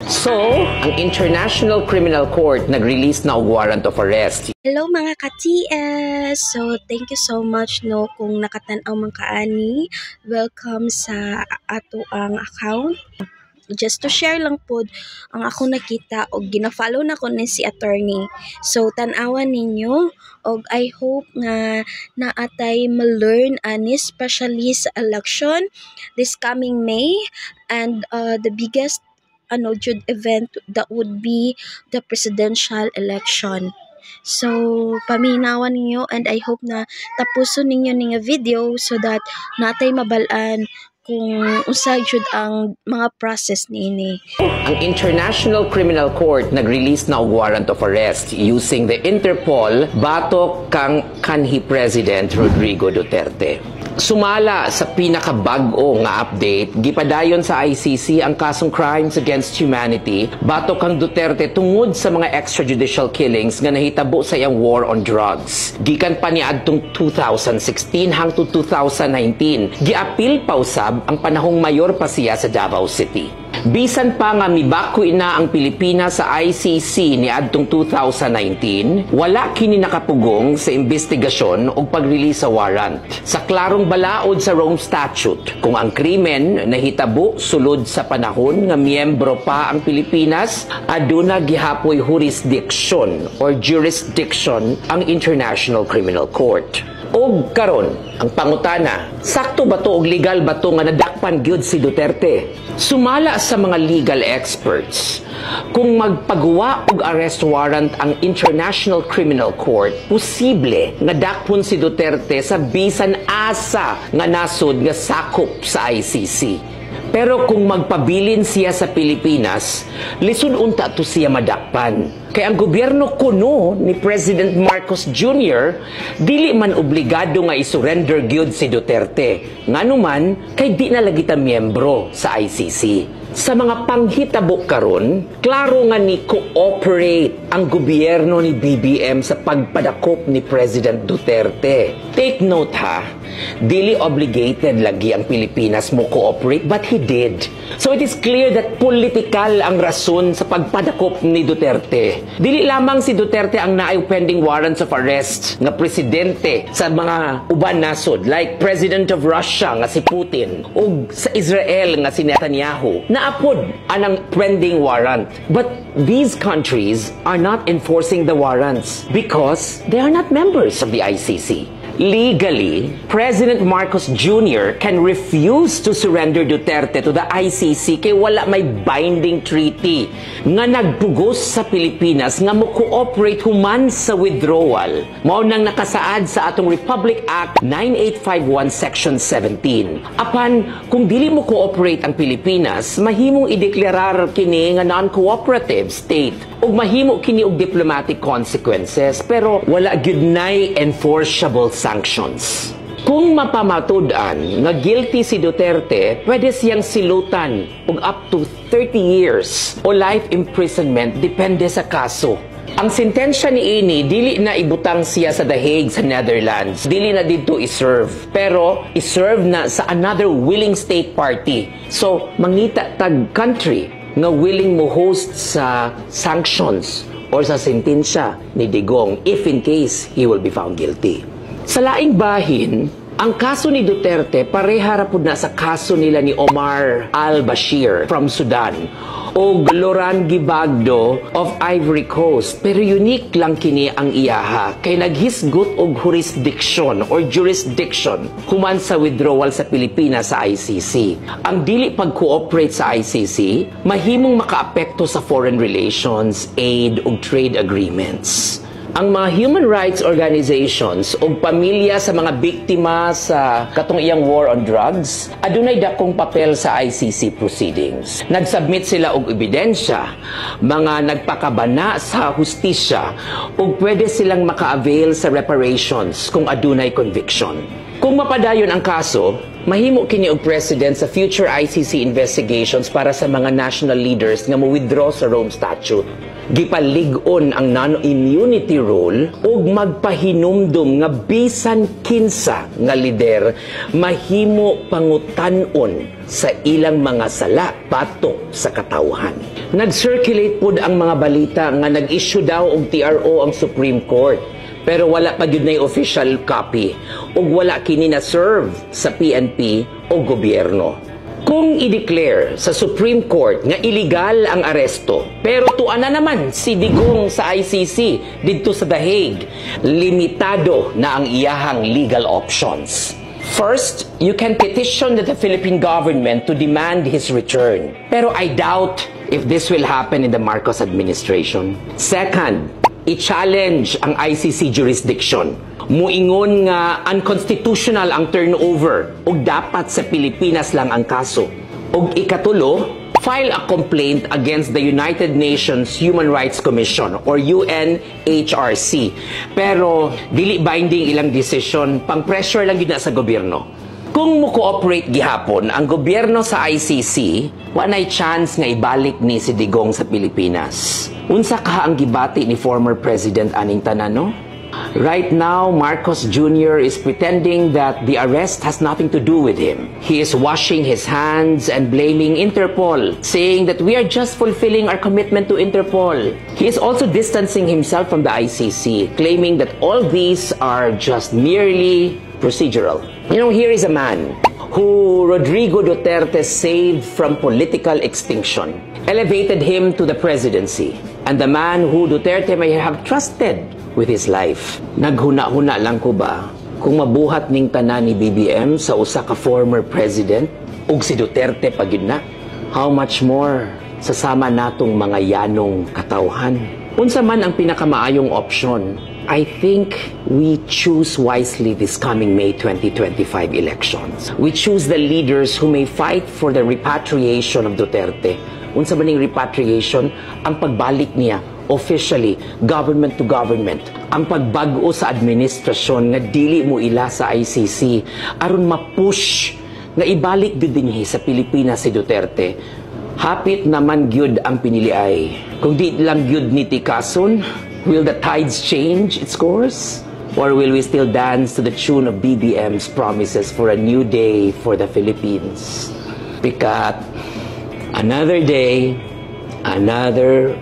So, ang International Criminal Court nag-release na og warrant of arrest. Hello mga ka-TS! So, thank you so much no kung nakatan-aw man kaani. Welcome sa ato ang account. Just to share lang po ang ako nakita o gina-follow na ko ni si attorney. So, tanawan ninyo og I hope nga naatay ma-learn ani especially sa election this coming May and the biggest jud event that would be the presidential election. So, paminawan ninyo and I hope na tapuson ninyo ning video so that natay mabalaan kung usa jud ang mga process niini. Ang International Criminal Court nag-release na og warrant of arrest using the Interpol batok kang kanhi President Rodrigo Duterte. Sumala sa pinakabag-o nga update, gipadayon sa ICC ang kasong crimes against humanity batok kang Duterte tungod sa mga extrajudicial killings nga nahitabo sa iyang war on drugs. Gikan pa niadtong 2016 hangtod 2019, giapil pa usab ang panahong mayor pa siya sa Davao City. Bisan pa nga mibako na ang Pilipinas sa ICC ni adtong 2019, wala kini nakapugong sa investigasyon o pag-release sa warrant. Sa klarong balaod sa Rome Statute, kung ang krimen nahitabo sulod sa panahon nga miyembro pa ang Pilipinas, aduna gihapoy jurisdiction or jurisdiction ang International Criminal Court. Og karon ang pangutana, sakto ba to og legal ba to nga nadakpan gyud si Duterte? Sumala sa mga legal experts, kung magpagawa og arrest warrant ang International Criminal Court, posible nga dakpon si Duterte sa bisan asa nga nasod nga sakop sa ICC. Pero kung magpabilin siya sa Pilipinas, lisod unta to siya madakpan. Kaya ang gobyerno kuno ni President Marcos Jr. dili man obligado nga isurrender gyud si Duterte. Nganuman kay di na lagi ta miyembro sa ICC. Sa mga panghitabo karon, klaro nga ni cooperate ang gobyerno ni BBM sa pagpadakop ni President Duterte. Take note ha, dili obligated lagi ang Pilipinas mo cooperate but he did. So it is clear that political ang rason sa pagpadakop ni Duterte. Dili lamang si Duterte ang naay pending warrants of arrest nga presidente sa mga uban nasod like President of Russia nga si Putin o sa Israel nga si Netanyahu na apod anang pending warrant. But these countries are not enforcing the warrants because they are not members of the ICC. Legally, President Marcos Jr. can refuse to surrender Duterte to the ICC kay wala may binding treaty nga nagpugos sa Pilipinas nga mo cooperate human sa withdrawal. Mao nang nakasaad sa atong Republic Act 9851 Section 17. Apan, kung dili mo cooperate ang Pilipinas, mahimong ideklarar kini nga non-cooperative state ug mahimo kini og diplomatic consequences pero wala gyud nay enforceable sanctions. Kung mapamatud-an nga guilty si Duterte, pwede siyang silutan og up to 30 years o life imprisonment depende sa kaso. Ang sentensya ni ini dili na ibutang siya sa The Hague sa Netherlands. Dili na dito iserve, pero iserve na sa another willing state party. So, mangita tag country nga willing mo host sa sanctions or sa sentensya ni Digong if in case he will be found guilty. Sa laing bahin, ang kaso ni Duterte pareha ra pud na sa kaso nila ni Omar al-Bashir from Sudan o Laurent Gbagbo of Ivory Coast. Pero unique lang kini ang iyaha kay naghisgot og jurisdiction or jurisdiction human sa withdrawal sa Pilipinas sa ICC. Ang dili pag-cooperate sa ICC mahimong makaapekto sa foreign relations, aid ug trade agreements. Ang mga human rights organizations o pamilya sa mga biktima sa katong iyang war on drugs, adunay dakong papel sa ICC proceedings. Nagsubmit sila og ebidensya, mga nagpakabana sa hustisya, ug pwede silang maka-avail sa reparations kung adunay conviction. Kung mapadayon ang kaso, mahimo kini og president sa future ICC investigations para sa mga national leaders nga mo-withdraw sa Rome Statute. Gipalig-on ang non-immunity rule ug magpahinumdum nga bisan kinsa nga lider mahimo pangutan-on sa ilang mga sala patok sa katawhan. Nag-circulate pud ang mga balita nga nag-issue daw og TRO ang Supreme Court, pero wala pa gyud nay official copy ug wala kini na serve sa PNP o gobyerno. Kung i-declare sa Supreme Court nga illegal ang aresto, pero tuan na naman si Digong sa ICC didto sa The Hague, limitado na ang iyahang legal options. First, you can petition the Philippine government to demand his return. Pero I doubt if this will happen in the Marcos administration. Second, i-challenge ang ICC jurisdiction. Muingon nga unconstitutional ang turnover ug dapat sa Pilipinas lang ang kaso. Ug ikatulo, file a complaint against the United Nations Human Rights Commission or UNHRC. Pero dili binding ilang decision, pang pressure lang yun na sa gobyerno. Kung mo-cooperate gihapon ang gobyerno sa ICC, wanay chance nga ibalik ni si Digong sa Pilipinas. Unsa ka ang gibati ni former President Aning Tanano? Right now, Marcos Jr. is pretending that the arrest has nothing to do with him. He is washing his hands and blaming Interpol, saying that we are just fulfilling our commitment to Interpol. He is also distancing himself from the ICC, claiming that all these are just merely procedural. You know, here is a man who Rodrigo Duterte saved from political extinction, elevated him to the presidency, and the man who Duterte may have trusted with his life. Naghuna-huna lang ko ba kung mabuhat ning tanan ni BBM sa usa ka former president ug si Duterte pagid na? How much more sasama natong mga yanong katawhan? Unsa man ang pinakamaayong option, I think we choose wisely this coming May 2025 elections. We choose the leaders who may fight for the repatriation of Duterte. Unsa man ning repatriation? Ang pagbalik niya officially, government to government, ang pagbag-o sa administrasyon nga dili mo ila sa ICC aron ma-push nga ibalik gyud dinhi sa Pilipinas si Duterte. Hapit naman gyud ang piniliay. Kung di lang gyud ni tikason, will the tides change its course? Or will we still dance to the tune of BBM's promises for a new day for the Philippines? Pikat, another day, another